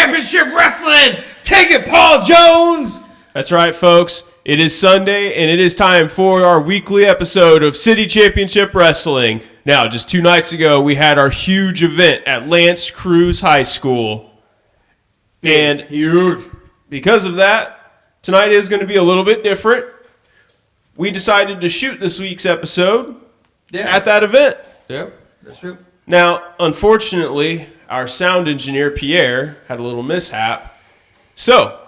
Championship Wrestling. Take it, Paul Jones. That's right, folks. It is Sunday, and it is time for our weekly episode of City Championship Wrestling. Now, just 2 nights ago, we had our huge event at L'Anse Creuse High School. And huge. Because of that, tonight is going to be a little bit different. We decided to shoot this week's episode at that event. Yep, that's true. Now, unfortunately, our sound engineer, Pierre, had a little mishap. So,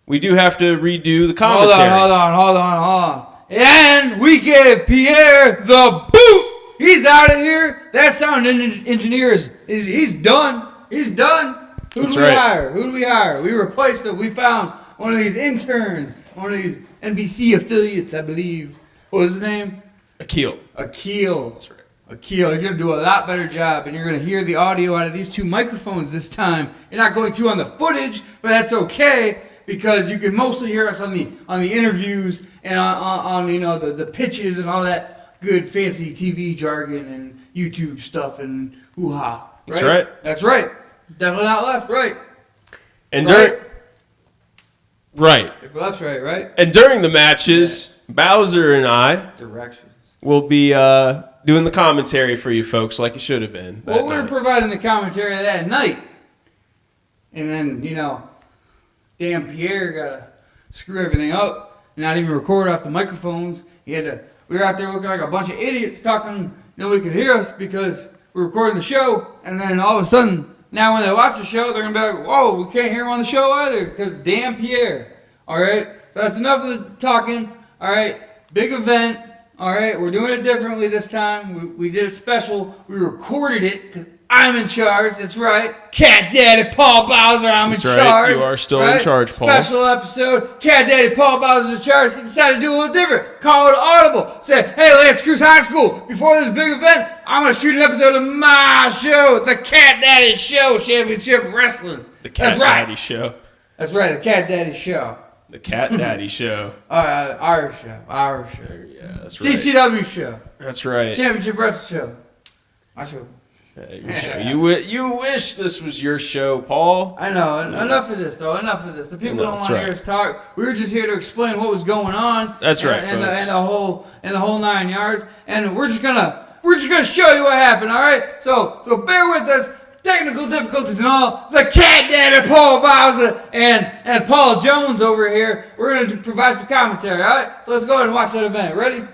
we do have to redo the commentary. Hold on. And we give Pierre the boot. He's out of here. That sound engineer he's done. He's done. Who do we hire? We replaced him. We found one of these interns, one of these NBC affiliates, I believe. What was his name? Akil. That's right. Akil. He's going to do a lot better job, and you're going to hear the audio out of these 2 microphones this time. You're not going to on the footage, but that's okay because you can mostly hear us on the interviews and on the pitches and all that good fancy TV jargon and YouTube stuff and hoo-ha. Right? That's right. Definitely not left, right? And right. If left's right? And during the matches, Bowser and I will be doing the commentary for you folks like it should have been. Well, we're providing the commentary that night. And then, damn Pierre got to screw everything up and not even record off the microphones. We were out there looking like a bunch of idiots talking, nobody could hear us because we're recording the show. And then all of a sudden, now when they watch the show, they're going to be like, whoa, we can't hear him on the show either because damn Pierre. All right? So that's enough of the talking. All right? Big event. All right, we're doing it differently this time. We did it special. We recorded it because I'm in charge. That's right. Cat Daddy Paul Bowser, I'm in charge. You are still in charge, Paul. Special episode. Cat Daddy Paul Bowser's in charge. He decided to do a little different. Call it audible. Said, hey, L'Anse Creuse High School, before this big event, I'm going to shoot an episode of my show, the Cat Daddy Show, Championship Wrestling. The Cat Daddy Show. That's right, the Cat Daddy Show. The Cat Daddy Show. Our show. Yeah, that's right. CCW show. That's right. Championship Wrestling show. My show. Your show. You wish this was your show, Paul. I know. Enough of this, though. Enough of this. The people don't want to hear us talk. We were just here to explain what was going on. That's right, and folks. the whole 9 yards. And we're just gonna show you what happened. All right. So bear with us. Technical difficulties and all. The Cat Daddy Paul Bowser and Paul Jones over here. We're going to provide some commentary, all right? So let's go ahead and watch that event. Ready?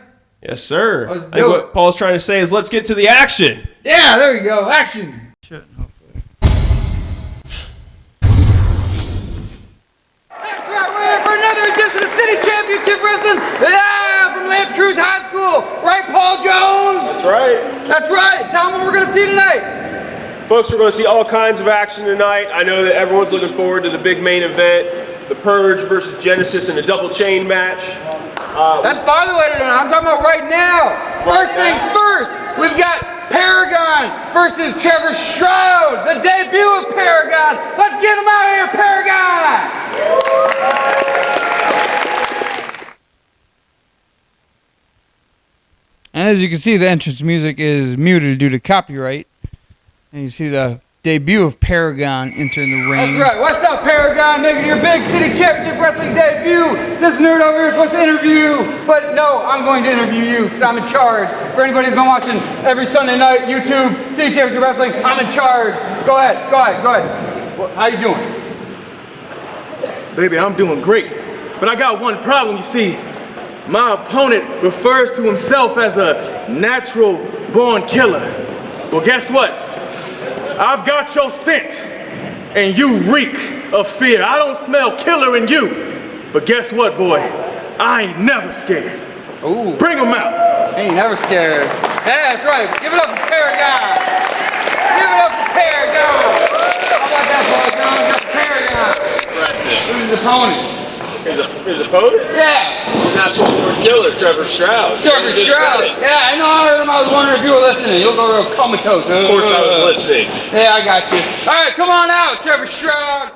Yes, sir. Let's I think what Paul's trying to say is let's get to the action. Yeah, there we go. Action. That's right. We're here for another edition of City Championship Wrestling live from L'Anse Creuse High School. Right, Paul Jones? That's right. Tell them what we're going to see tonight. Folks, we're going to see all kinds of action tonight. I know that everyone's looking forward to the big main event, the Purge versus Genesis in a double chain match. That's farther later than I'm talking about right now. First things first, we've got Paragon versus Trevor Stroud, the debut of Paragon. Let's get him out of here, Paragon! And as you can see, the entrance music is muted due to copyright. And you see the debut of Paragon entering the ring. That's right. What's up, Paragon? Making your big City Championship Wrestling debut. This nerd over here is supposed to interview you. But no, I'm going to interview you because I'm in charge. For anybody who's been watching every Sunday night, YouTube, City Championship Wrestling, I'm in charge. Go ahead. Well, how you doing? Baby, I'm doing great. But I got one problem, you see. My opponent refers to himself as a natural-born killer. Well, guess what? I've got your scent, and you reek of fear. I don't smell killer in you. But guess what, boy? I ain't never scared. Ooh. Bring him out. Ain't never scared. Yeah, that's right. Give it up for Paragon. Give it up for Paragon. How about that, boy? Paragon. Impressive. Who's his opponent? His opponent? Yeah. Natural born killer, Trevor Stroud. Trevor Stroud. Yeah, I know. I heard him. I was wondering if you were listening. You'll go real comatose. Of course I was listening. Yeah, I got you. All right, come on out, Trevor Stroud.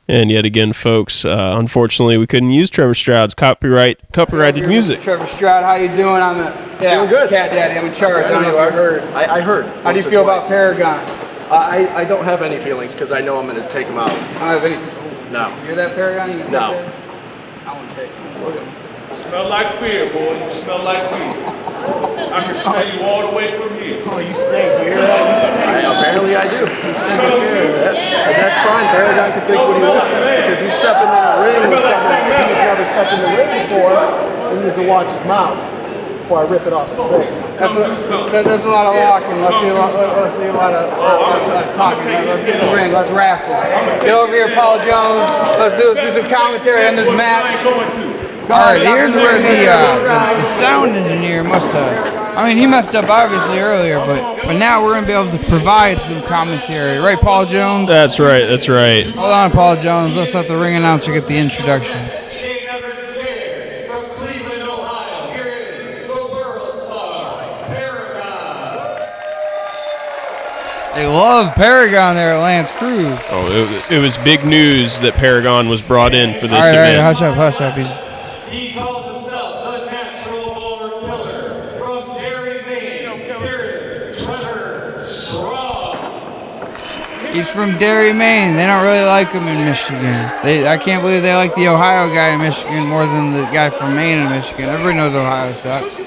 And yet again, folks, unfortunately, we couldn't use Trevor Stroud's copyrighted music. Trevor Stroud, how you doing? Doing good. Cat Daddy. I'm in charge. I don't know if you heard. I heard. How do you feel about Paragon? I don't have any feelings because I know I'm going to take him out. I don't have any. No. You hear that, Paragon? You gonna No. take that? I want to take him. Look at him. Smell like fear, boy. You smell like fear. I can smell you all the way from here. Oh, you stink. You hear that? You stink. Apparently I do. And that's fine. Paragon can think what he wants because he's stepping in the ring with someone he's never stepped in the ring before. He needs to watch his mouth before I rip it off his face. That's a lot of walking. Let's see a lot of talking. Let's get in the ring. Let's wrestle. Get over here, Paul Jones. Let's do some commentary on this match. All right, here's where the sound engineer must have. I mean, he messed up obviously earlier, but now we're gonna be able to provide some commentary, right, Paul Jones? That's right. That's right. Hold on, Paul Jones. Let's let the ring announcer get the introductions. From Cleveland, Ohio, here is the world star, Paragon. They love Paragon there at L'Anse Creuse. Oh, it was big news that Paragon was brought in for this All right, event. hush up, hush up. He calls himself the natural born killer from Derry, Maine. Here is Trevor Straud. He's from Derry, Maine. They don't really like him in Michigan. I can't believe they like the Ohio guy in Michigan more than the guy from Maine in Michigan. Everybody knows Ohio sucks.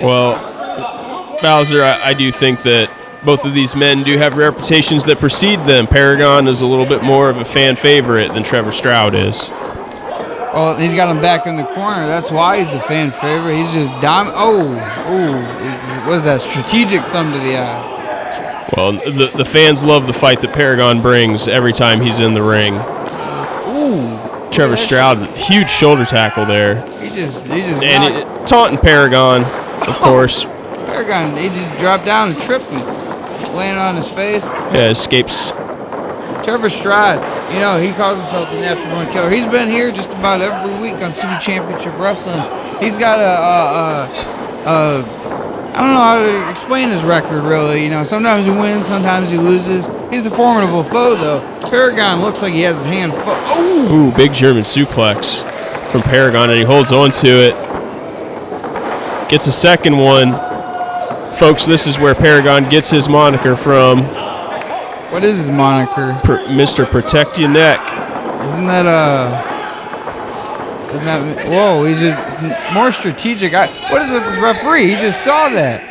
Well, Bowser, I do think that both of these men do have reputations that precede them. Paragon is a little bit more of a fan favorite than Trevor Stroud is. Well, he's got him back in the corner. That's why he's the fan favorite. He's just what is that? Strategic thumb to the eye. Well, the fans love the fight that Paragon brings every time he's in the ring. Ooh. Trevor Stroud, huge shoulder tackle there. He just And taunting Paragon, of course. Paragon, he just dropped down and tripped him. Landed on his face. Yeah, escapes. Trevor Straud, you know, he calls himself the natural born killer. He's been here just about every week on City Championship Wrestling. He's got I don't know how to explain his record, really. You know, sometimes he wins, sometimes he loses. He's a formidable foe, though. Paragon looks like he has his hand full. Ooh, big German suplex from Paragon, and he holds on to it. Gets a second one. Folks, this is where Paragon gets his moniker from. What is his moniker? Mr. Protect Your Neck. Isn't that whoa, he's just more strategic. What is with this referee? He just saw that.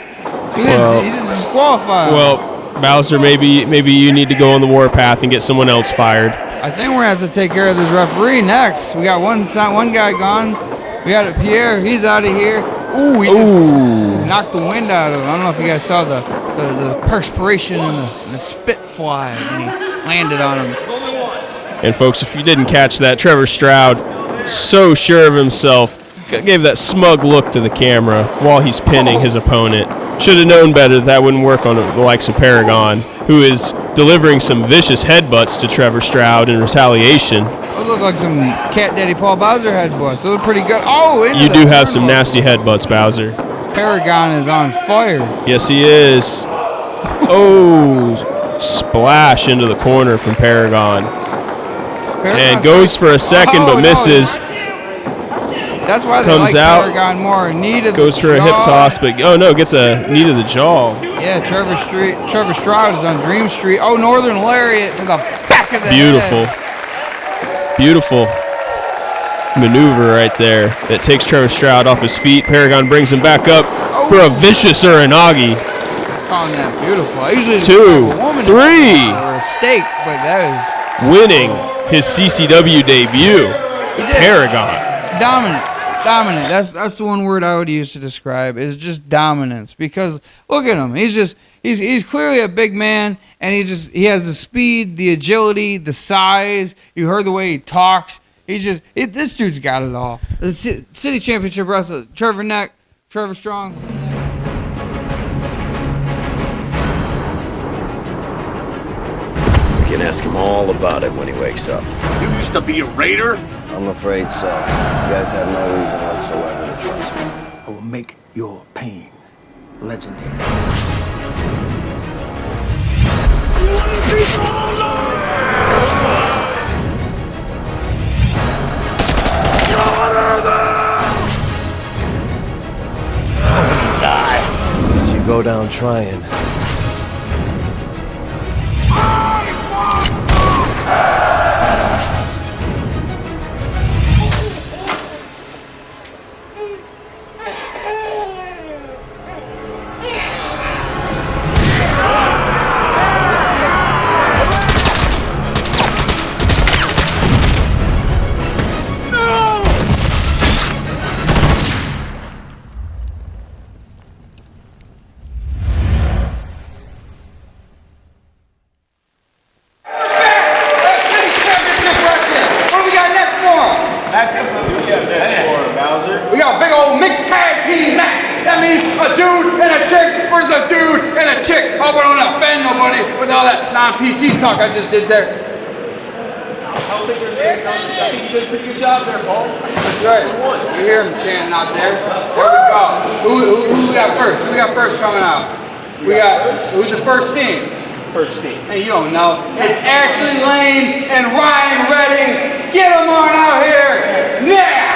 He didn't disqualify him. Well, Bowser, maybe you need to go on the warpath and get someone else fired. I think we're gonna have to take care of this referee next. We got one guy gone. We got Pierre. He's out of here. Ooh, he just knocked the wind out of him. I don't know if you guys saw the perspiration and the spit fly when he landed on him. And folks, if you didn't catch that, Trevor Stroud, so sure of himself, gave that smug look to the camera while he's pinning his opponent. Should have known better that wouldn't work on the likes of Paragon, who is delivering some vicious headbutts to Trevor Stroud in retaliation. Those look like some Cat Daddy Paul Bowser headbutts. Those look pretty good. You do have some nasty headbutts, Bowser. Paragon is on fire. Yes, he is. Oh, splash into the corner from Paragon. And goes for a second, but misses. That's why they Comes like out, Paragon more. Knee to the goes for a hip toss, but gets a knee to the jaw. Yeah, Trevor Stroud is on Dream Street. Oh, Northern Lariat to the back of the Beautiful. head. Beautiful maneuver right there that takes Trevor Stroud off his feet. Paragon brings him back up for a vicious Uranagi. Calling that beautiful. I usually just 2, have a woman 3. or a steak, but that is Winning his CCW debut. he did. Paragon. Dominant. That's the one word I would use to describe is just dominance. Because look at him. He's clearly a big man, and he has the speed, the agility, the size. You heard the way he talks. This dude's got it all. The City Championship wrestler, Trevor Strong. We can ask him all about it when he wakes up. You used to be a raider? I'm afraid so. You guys have no reason whatsoever to trust me. I will make your pain legendary. At least you go down trying. and a chick. Hope I don't offend nobody with all that non-PC talk I just did there. I think you did a pretty good job there, Paul. That's right. You hear him chanting out there. There we go. Who we got first? Who we got first coming out? We got, who's the first team? First team. Hey, you don't know. It's Ashley Lane and Ryan Redding. Get them on out here now!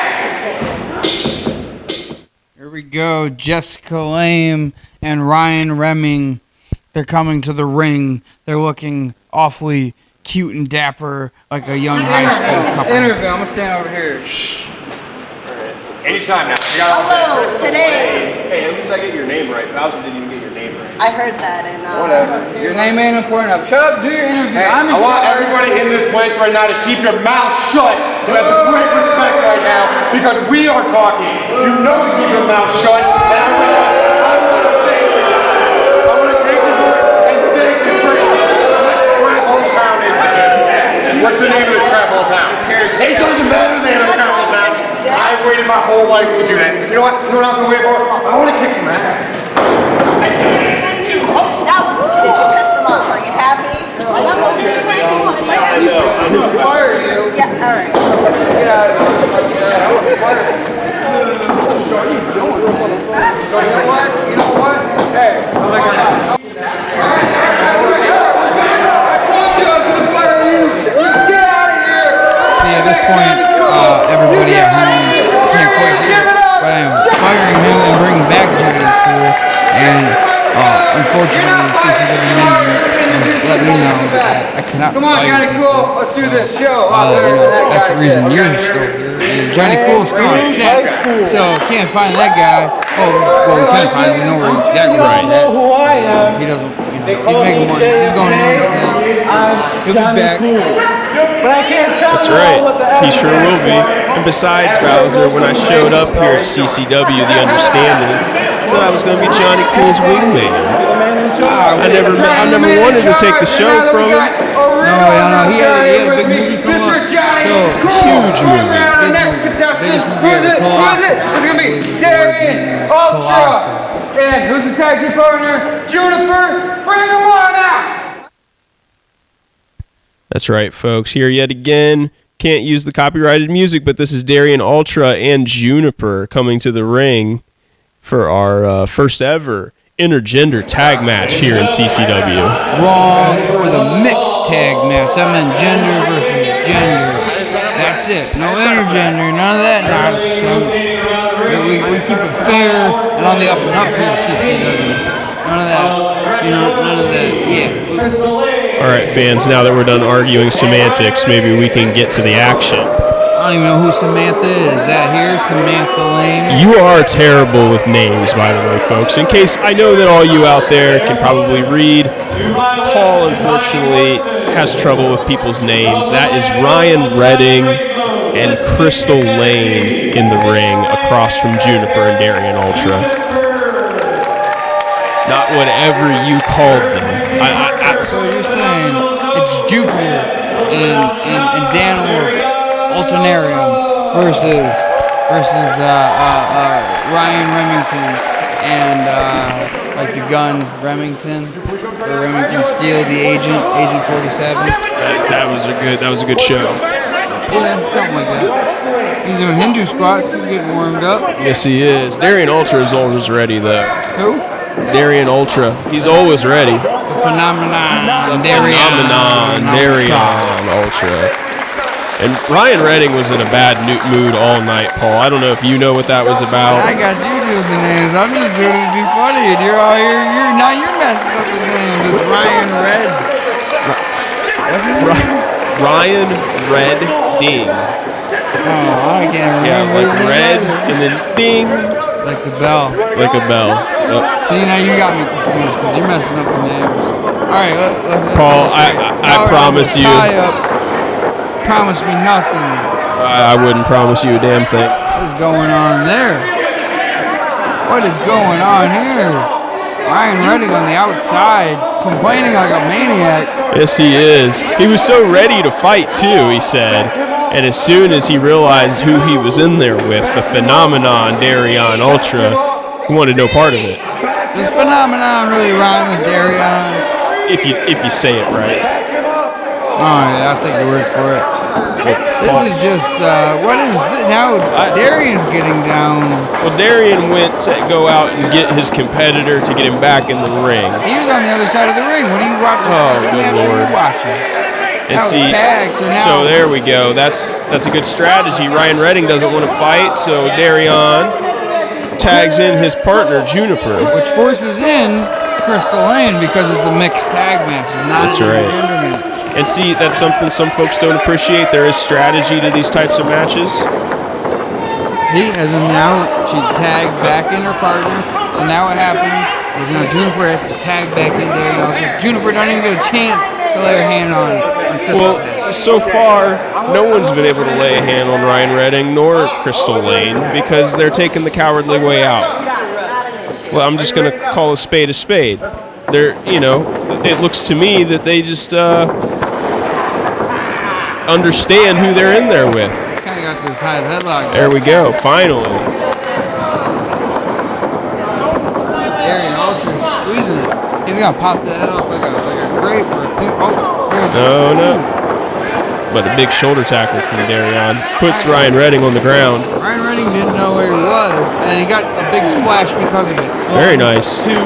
Here we go. Jessica Lame and Ryan Remming. They're coming to the ring. They're looking awfully cute and dapper, like a young high school couple. Interview. I'm gonna stand over here. Anytime now. You got all Hello, day. today. Hey, at least I get your name right. Bowser didn't even get your name right. I heard that and Whatever. Your name ain't important enough. Shut up. Do your interview. Hey, I'm in I want charge. everybody in this place right now to keep your mouth shut. You have the great respect right now because we are talking. You know to keep your mouth shut. And I want to thank you. I want to take this moment and thank this great. What crap hole town is this? What's the name of this crap hole town? It doesn't matter the name of this crap hole town. I've waited my whole life to do that. You know what? You know what I was gonna wait for? I want to kick some ass. now look what you did. You pissed them off. Are you happy? I'm gonna fire you. Yeah, all right. Get out of here. I'm gonna fire you. So you know what? You know what? Hey, I told you I was gonna fire you. Get out of here. See, at this point, everybody at home can't quite hear it, but I am firing him and bringing back Juniper. And unfortunately, CCW management has let me know that I cannot. Come on, Johnny Cool, let's do this show. That's the reason you're still here. And Johnny Cool's still on set, so can't find that guy. Well, we can't find him. We know where he's exactly where he's at. Who I am. He doesn't. He's making money. He's going to his thing. He'll be back. But I can't tell That's you right. what the He sure will be. And besides, Bowser, when I showed up here at CCW, the understanding said I was going to be Johnny Cool's wingman. I never wanted to take the show from him. No. He had a big movie coming up. So, Huge movie. Our next contestant. Who's it? It's going to be Darion Ultra. And who's his tag team partner? Juniper. Bring him on out. That's right, folks. Here yet again. Can't use the copyrighted music, but this is Darion Ultra and Juniper coming to the ring for our first ever intergender tag match here in CCW. Wrong. It was a mixed tag match. That meant gender versus gender. That's it. No intergender. None of that nonsense. We keep it fair and on the up and up here at CCW. None of that. None of that. Yeah. All right, fans, now that we're done arguing semantics, maybe we can get to the action. I don't even know who Samantha is. Is that here? Samantha Lane? You are terrible with names, by the way, folks. In case I know that all you out there can probably read, Paul, unfortunately, has trouble with people's names. That is Ryan Redding and Krystal Lane in the ring across from Juniper and Darion Ultra. Not whatever you called them. So you're saying it's Jupiter and Daniel's Alternarium versus Ryan Remington and like the gun Remington or Remington Steel, the Agent 47. That was a good show. Yeah, something like that. He's doing Hindu squats. He's getting warmed up. Yes, he is. Darion Ultra is always ready, though. Who? Darion Ultra. He's always ready. The phenomenon. Darion Ultra. And Ryan Redding was in a bad mood all night, Paul. I don't know if you know what that was about. I got you doing the names. I'm just doing it to be funny, and you're all here. You're messing up his name. It's Ryan Red. What's his name? Ryan Redding. Oh, I can't remember. Yeah, like his name red either. and then ding. Like the bell. Like a bell. Yep. See, now you got me confused because you're messing up the names. All right, let's Paul, I promise you. Tie up. Promise me nothing. I wouldn't promise you a damn thing. What is going on there? What is going on here? Ryan Redding on the outside, complaining like a maniac. Yes, he is. He was so ready to fight, too, he said. And as soon as he realized who he was in there with, the phenomenon Darion Ultra, he wanted no part of it. Does phenomenon really rhyme with Darion? If you say it right. Alright, I'll take your word for it. This is just, what is this? Now Darion's getting down. Well, Darion went to go out and get his competitor to get him back in the ring. He was on the other side of the ring. What are you watching? Oh, What good match are Lord. you watching? And Now see, tag, so now so there we go. That's a good strategy. Ryan Redding doesn't want to fight, so Darion tags in his partner, Juniper. which forces in Krystal Lane because it's a mixed tag match. It's not That's an right. intergender match. And see, that's something some folks don't appreciate. There is strategy to these types of matches. See, as in now she tagged back in her partner. So now what happens is now Juniper has to tag back in Darion. Juniper don't even get a chance to lay her hand on Krystal's head. Well, so far, no one's been able to lay a hand on Ryan Redding nor Krystal Lane because they're taking the cowardly way out. Well, I'm just going to call a spade a spade. They're, it looks to me that they just understand who they're in there with. He's kind of got this high headlock. There we go, finally. Darion Ultra is squeezing it. He's gonna pop the head off like a grape or a pink. Oh, there's No. But a big shoulder tackle from Darion puts Ryan Redding on the ground. Ryan Redding didn't know where he was, and he got a big splash because of it. Very nice. 2.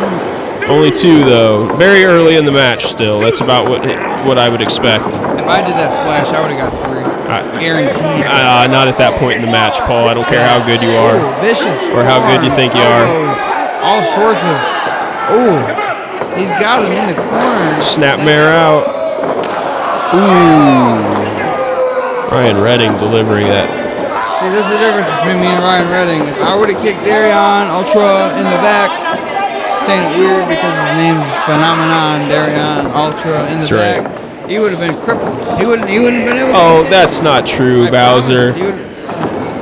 Only 2 though. Very early in the match still. That's about what I would expect. If I did that splash, I would have got 3. Guaranteed. Not at that point in the match, Paul. I don't care how good you are. Ooh, vicious. Or how good you think you are. elbows, all sorts of. Ooh, he's got him in the corner. Snapmare out. Ooh. Ryan Redding delivering that. See, this is the difference between me and Ryan Redding. If I would have kicked Darion Ultra in the back, saying it weird because his name's Phenomenon Darion Ultra in the That's back, right. he would have been crippled. He wouldn't been able to. Oh, that's not true, I Bowser. promise.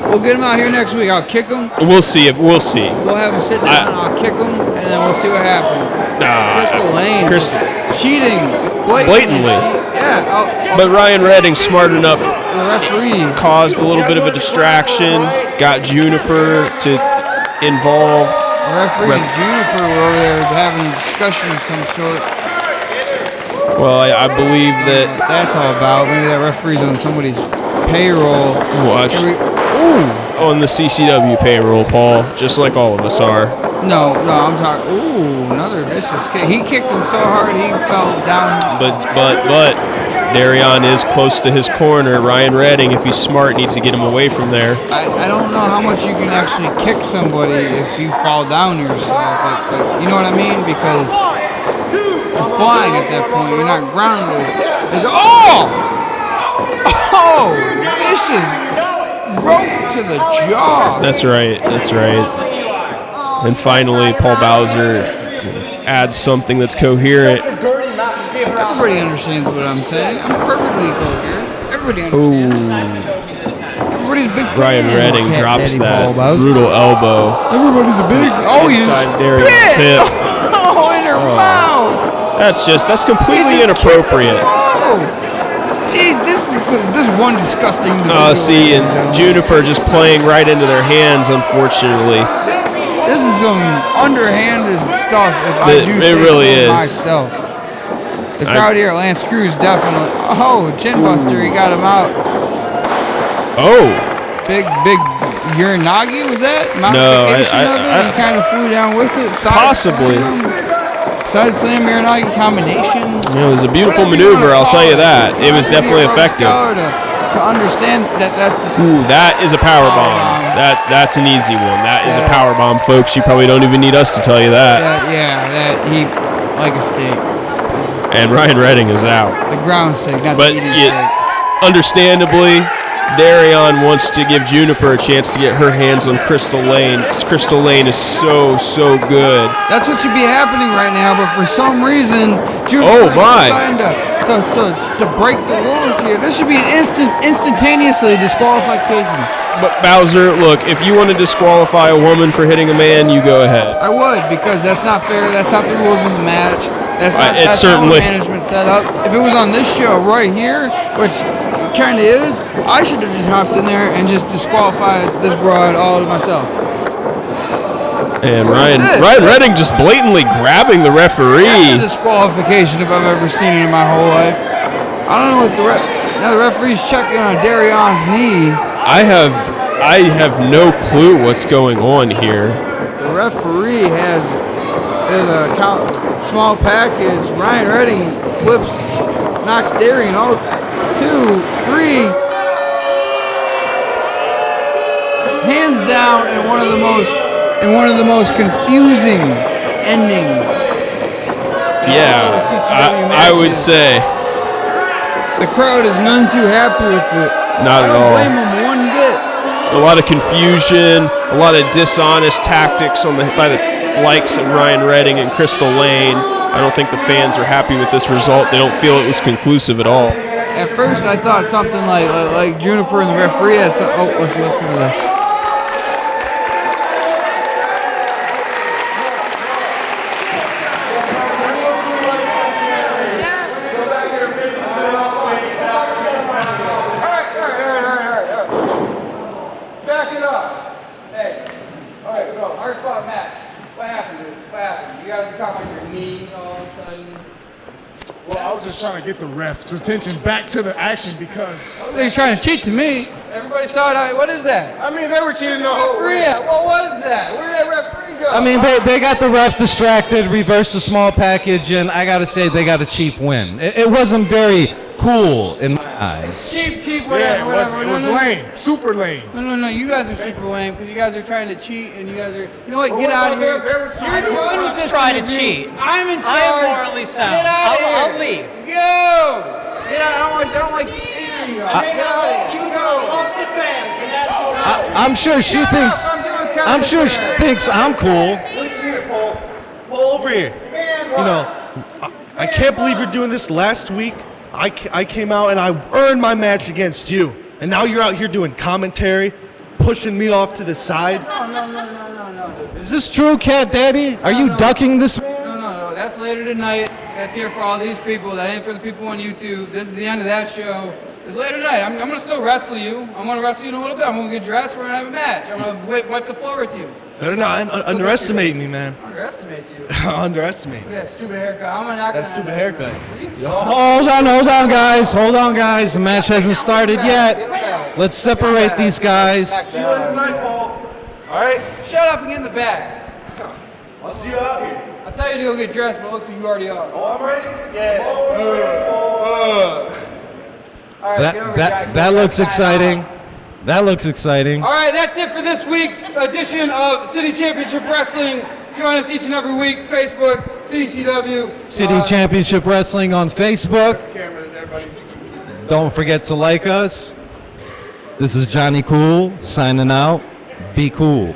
We'll get him out here next week. I'll kick him. We'll see. We'll see. We'll have him sit down. I'll kick him, and then we'll see what happens. Krystal Lane cheating blatantly. But Ryan Redding, smart enough, The referee caused a little bit of a distraction, got Juniper to involved. The referee and Juniper were over there having a discussion of some sort. Well, I believe that. That's all about. Maybe that referee's on somebody's payroll. Watch. Ooh. On the CCW payroll, Paul, just like all of us are. No, I'm talking. Ooh, another vicious kick. He kicked him so hard he fell down. But Darion is close to his corner. Ryan Redding, if he's smart, needs to get him away from there. I don't know how much you can actually kick somebody if you fall down yourself. Like, you know what I mean? Because you're flying at that point. You're not grounded. Oh, vicious rope to the jaw. That's right. And finally, Paul Bowser adds something that's coherent. Everybody understands what I'm saying. I'm perfectly coherent. Everybody understands. Everybody's a big fan. Ryan Redding Cat drops Daddy that Paul Bowser. brutal elbow. Everybody's a big fan. Oh, he's inside Darion's hip. Oh, in her mouth. That's completely inappropriate. Oh, gee, this is one disgusting individual. See, and Juniper just playing right into their hands, unfortunately. This is some underhanded stuff, if I do say it really so is. myself. The crowd here at L'Anse Creuse definitely. Oh, chin buster, he got him out. Oh. Big Uranagi, was that? No, He kind of flew down with it. Possibly. Side slam Uranagi combination. It was a beautiful maneuver, I'll tell you that. It was definitely effective. To understand that's. Ooh, that is a power bomb. That's an easy one. That is a power bomb, folks. You probably don't even need us to tell you that. That he like a steak. And Ryan Redding is out. The ground steak, not But the eating steak. understandably, Darion wants to give Juniper a chance to get her hands on Krystal Lane, because Krystal Lane is so good. That's what should be happening right now, but for some reason, Juniper is deciding to break the rules here. This should be an instantaneously disqualification. But Bowser, look, if you want to disqualify a woman for hitting a man, you go ahead. I would, because that's not fair. That's not the rules of the match. That's not certainly how management set up. If it was on this show right here, which kind of is, I should have just hopped in there and just disqualified this broad all to myself. And Ryan Redding just blatantly grabbing the referee. That's a disqualification if I've ever seen it in my whole life. I don't know what now the referee's checking on Darion's knee. I have no clue what's going on here. The referee has a small package. Ryan Redding knocks Darion. 2, 3. Hands down in one of the most confusing endings. I would say the crowd is none too happy with it. Not at all. I don't blame them one bit. A lot of confusion, a lot of dishonest tactics by the likes of Ryan Redding and Krystal Lane. I don't think the fans are happy with this result. They don't feel it was conclusive at all. At first, I thought something like Juniper and the referee had some. Oh, let's listen to this. Trying to get the ref's attention back to the action because they're trying to cheat to me. Everybody saw it. What is that? I mean, they were cheating the whole referee. What was that? Where did that referee go? I mean, they got the ref distracted, reversed the small package, and I got to say they got a cheap win. It wasn't very cool in my eyes. Cheap, whatever. It was lame, super lame. No. You guys are super lame because you guys are trying to cheat, and you guys are. You know what? Get out of here. I don't try to cheat. I'm in charge. I am morally sound. Get out of here. I'll leave. Go. Get out. I don't like either of you. Get out of here. I'm sure she thinks. I'm sure she thinks I'm cool. Listen here, Paul. Paul, over here. You know, I can't believe you're doing this. Last week, I came out and I earned my match against you, and now you're out here doing commentary, pushing me off to the side. No. Is this true, Cat Daddy? Are you ducking this? No. That's later tonight. That's here for all these people. That ain't for the people on YouTube. This is the end of that show. It's later tonight. I'm going to still wrestle you. I'm going to wrestle you in a little bit. I'm going to get dressed. We're going to have a match. I'm going to wipe the floor with you. Better not underestimate me, man. Underestimate you? Underestimate. Look at that stupid haircut. I'm going to knock that stupid haircut. Hold on, guys. Hold on, guys. The match hasn't started yet. Let's separate these guys. See you later tonight, Paul. All right? Shut up and get in the back. I'll see you out here. I'll tell you to go get dressed, but it looks like you already are. Oh, I'm ready? Yeah. All right, that looks exciting. That looks exciting. All right, that's it for this week's edition of City Championship Wrestling. Join us each and every week. Facebook, CCW. City Championship Wrestling on Facebook. Don't forget to like us. This is Johnny Cool signing out. Be cool.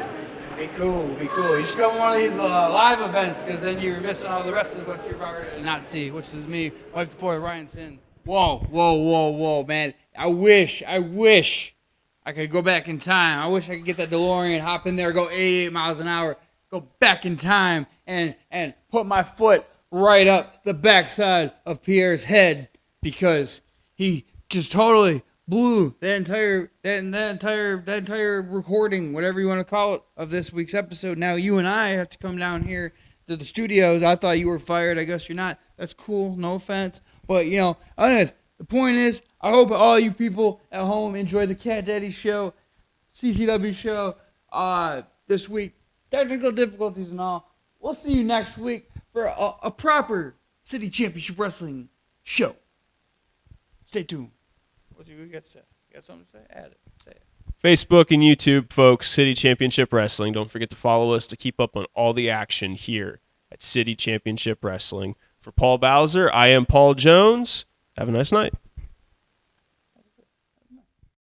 Be cool. You should come to one of these live events because then you're missing all the rest of what you're about to not see, which is me right before Ryan Sins. Whoa, man. I wish I could go back in time. I wish I could get that DeLorean, hop in there, go 88 miles an hour, go back in time and put my foot right up the backside of Pierre's head because he just totally blew that entire recording, whatever you want to call it, of this week's episode. Now you and I have to come down here to the studios. I thought you were fired. I guess you're not. That's cool. No offense. But, anyways, the point is, I hope all you people at home enjoy the Cat Daddy show, CCW show this week. Technical difficulties and all. We'll see you next week for a proper City Championship Wrestling show. Stay tuned. What you got to say? You got something to say? Add it. Say it. Facebook and YouTube, folks, City Championship Wrestling. Don't forget to follow us to keep up on all the action here at City Championship Wrestling. For Paul Bowser, I am Paul Jones. Have a nice night.